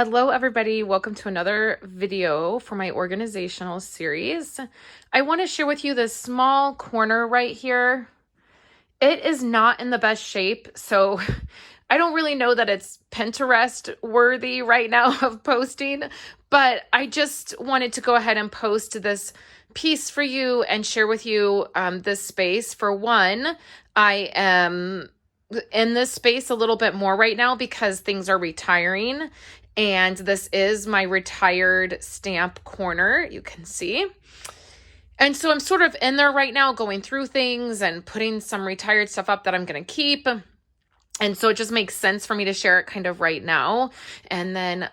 Hello everybody, welcome to another video for my organizational series. I want to share with you this small corner right here. It is not in the best shape, so I don't really know that it's Pinterest worthy right now of posting, but I just wanted to go ahead and post this piece for you and share with you this space. For one, I am in this space a little bit more right now because things are retiring, and this is my retired stamp corner, you can see. And so I'm sort of in there right now going through things and putting some retired stuff up that I'm going to keep. And so it just makes sense for me to share it kind of right now. And then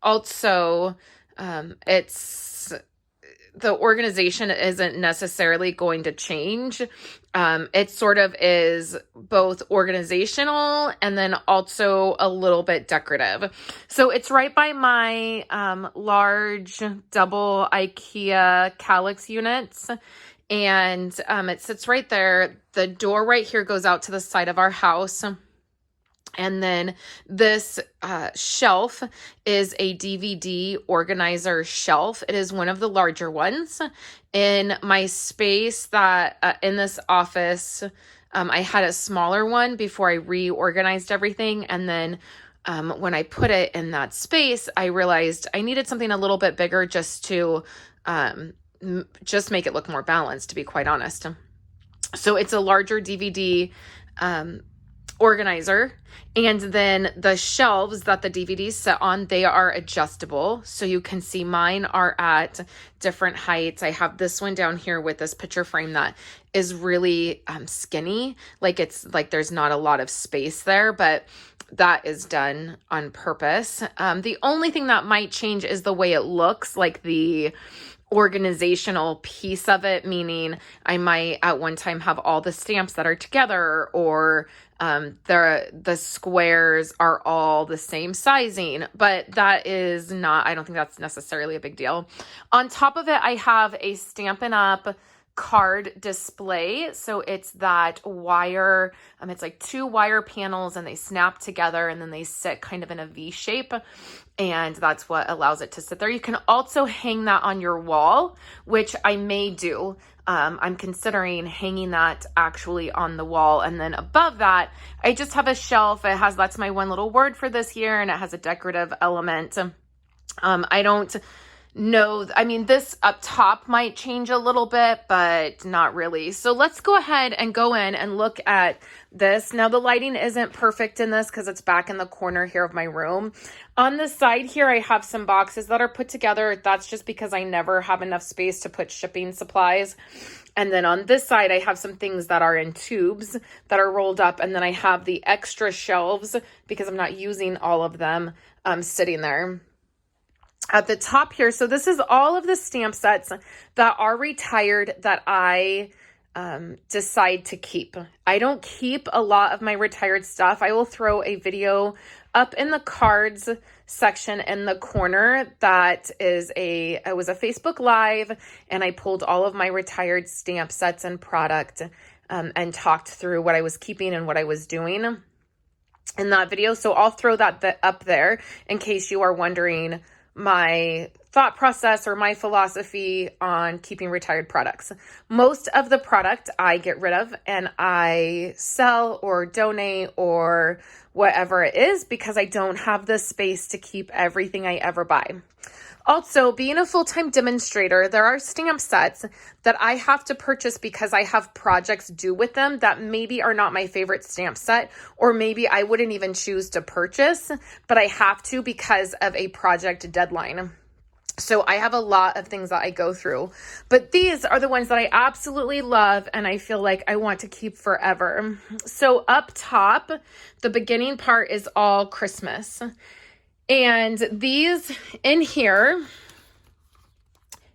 also it's the organization isn't necessarily going to change. It sort of is both organizational and then also a little bit decorative. So it's right by my large double IKEA calyx units. And it sits right there. The door right here goes out to the side of our house. And then this shelf is a DVD organizer shelf. It is one of the larger ones. In my space that in this office, I had a smaller one before I reorganized everything. And then when I put it in that space, I realized I needed something a little bit bigger just to just make it look more balanced, to be quite honest. So it's a larger DVD organizer. And then the shelves that the DVDs sit on, they are adjustable. So you can see mine are at different heights. I have this one down here with this picture frame that is really skinny. Like it's like there's not a lot of space there, but that is done on purpose. The only thing that might change is the way it looks, like the organizational piece of it, meaning I might at one time have all the stamps that are together, or the squares are all the same sizing, but that is not, I don't think that's necessarily a big deal. On top of it, I have a Stampin' Up! Card display. So it's that wire, it's like 2 wire panels and they snap together and then they sit kind of in a V shape. And that's what allows it to sit there. You can also hang that on your wall, which I may do. I'm considering hanging that actually on the wall. And then above that, I just have a shelf. That's my one little word for this year, and it has a decorative element. I don't know. I mean, this up top might change a little bit, but not really. So let's go ahead and go in and look at this. Now, the lighting isn't perfect in this because it's back in the corner here of my room. On the side here, I have some boxes that are put together. That's just because I never have enough space to put shipping supplies. And then on this side, I have some things that are in tubes that are rolled up. And then I have the extra shelves because I'm not using all of them sitting there at the top here. So this is all of the stamp sets that are retired that I decide to keep. I don't keep a lot of my retired stuff. I will throw a video up in the cards section in the corner that is it was a Facebook Live, and I pulled all of my retired stamp sets and product and talked through what I was keeping and what I was doing in that video. So I'll throw that up there in case you are wondering my thought process or my philosophy on keeping retired products. Most of the product I get rid of and I sell or donate or whatever it is because I don't have the space to keep everything I ever buy. Also, being a full-time demonstrator, there are stamp sets that I have to purchase because I have projects due with them that maybe are not my favorite stamp set, or maybe I wouldn't even choose to purchase, but I have to because of a project deadline. So I have a lot of things that I go through, but these are the ones that I absolutely love and I feel like I want to keep forever. So up top, the beginning part is all Christmas. And these in here,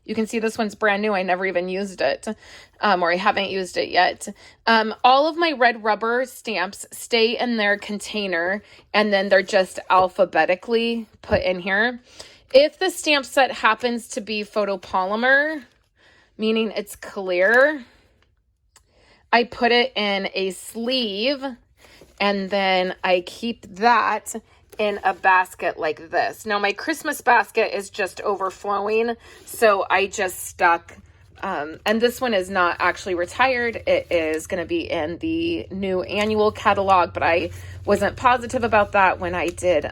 you can see this one's brand new. I never even used it, or I haven't used it yet. All of my red rubber stamps stay in their container, and then they're just alphabetically put in here. If the stamp set happens to be photopolymer, meaning it's clear, I put it in a sleeve, and then I keep that in a basket like this. Now my Christmas basket is just overflowing, so I just stuck, and this one is not actually retired. It is going to be in the new annual catalog, but I wasn't positive about that when I did,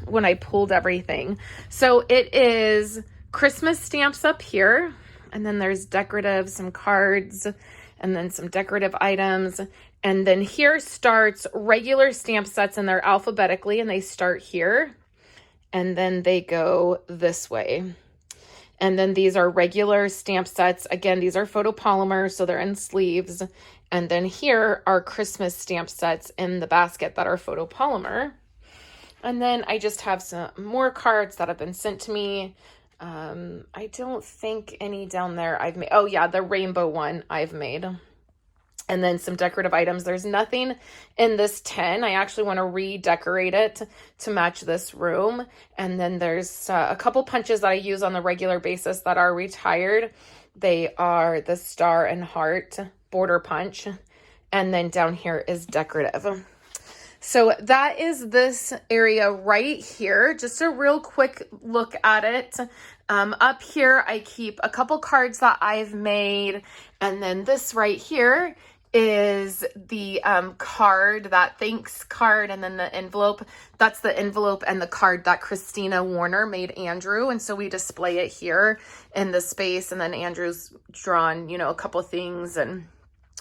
when I pulled everything. So it is Christmas stamps up here, and then there's decorative, some cards, and then some decorative items. And then here starts regular stamp sets, and they're alphabetically, and they start here, and then they go this way. And then these are regular stamp sets. Again, these are photopolymer, so they're in sleeves. And then here are Christmas stamp sets in the basket that are photopolymer. And then I just have some more cards that have been sent to me. I don't think any down there I've made. Oh yeah, the rainbow one I've made. And then some decorative items. There's nothing in this tin. I actually want to redecorate it to match this room. And then there's a couple punches that I use on the regular basis that are retired. They are the star and heart border punch. And then down here is decorative. So that is this area right here. Just a real quick look at it. Up here, I keep a couple cards that I've made. And then this right here is the card, that thanks card, and then the envelope. That's the envelope and the card that Christina Warner made Andrew. And so we display it here in the space. And then Andrew's drawn, you know, a couple things and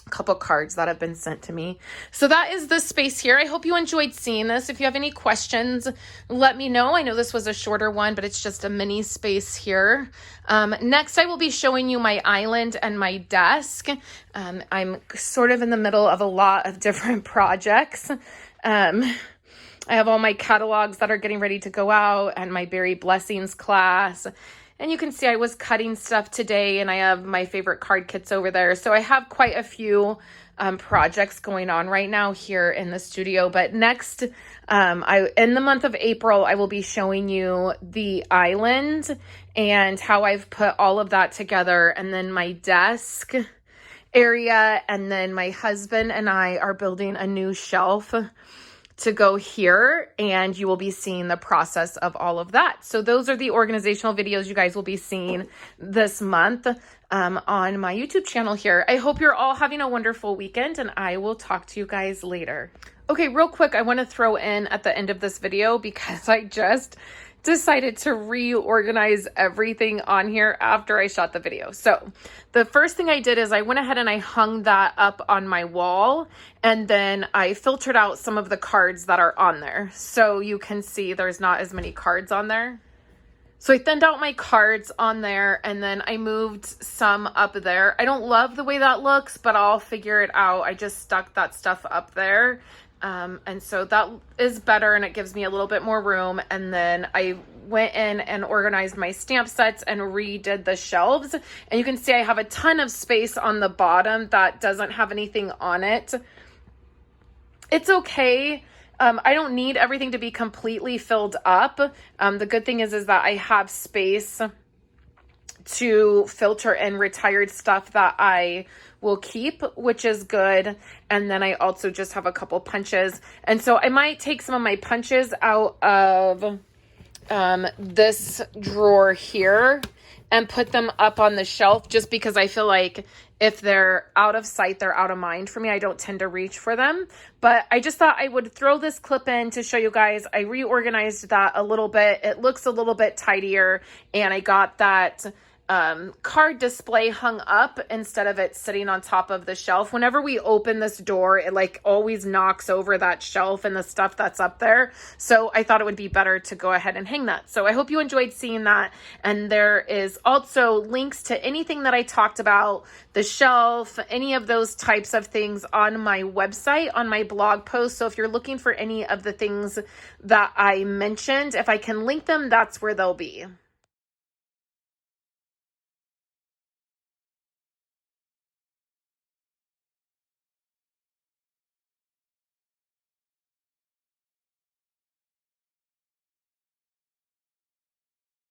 a couple cards that have been sent to me. So that is the space here. I hope you enjoyed seeing this. If you have any questions, let me know. I know this was a shorter one, but it's just a mini space here. Next, I will be showing you my island and my desk. I'm sort of in the middle of a lot of different projects. I have all my catalogs that are getting ready to go out and my Berry Blessings class. And you can see I was cutting stuff today, and I have my favorite card kits over there. So I have quite a few projects going on right now here in the studio. But next, in the month of April, I will be showing you the island and how I've put all of that together. And then my desk area. And then my husband and I are building a new shelf to go here, and you will be seeing the process of all of that. So those are the organizational videos you guys will be seeing this month on my YouTube channel here. I hope you're all having a wonderful weekend, and I will talk to you guys later. Okay, real quick, I want to throw in at the end of this video, because I just decided to reorganize everything on here after I shot the video. So the first thing I did is I went ahead and I hung that up on my wall, and then I filtered out some of the cards that are on there. So you can see there's not as many cards on there. So I thinned out my cards on there, and then I moved some up there. I don't love the way that looks, but I'll figure it out. I just stuck that stuff up there. And so that is better, and it gives me a little bit more room. And then I went in and organized my stamp sets and redid the shelves. And you can see I have a ton of space on the bottom that doesn't have anything on it. It's okay. I don't need everything to be completely filled up. The good thing is that I have space to filter in retired stuff that I will keep, which is good. And then I also just have a couple punches. And so I might take some of my punches out of this drawer here and put them up on the shelf, just because I feel like if they're out of sight, they're out of mind for me. I don't tend to reach for them. But I just thought I would throw this clip in to show you guys. I reorganized that a little bit. It looks a little bit tidier, and I got that card display hung up instead of it sitting on top of the shelf. Whenever we open this door, it like always knocks over that shelf and the stuff that's up there. So I thought it would be better to go ahead and hang that. So I hope you enjoyed seeing that. And there is also links to anything that I talked about, the shelf, any of those types of things on my website, on my blog post. So if you're looking for any of the things that I mentioned, if I can link them, that's where they'll be.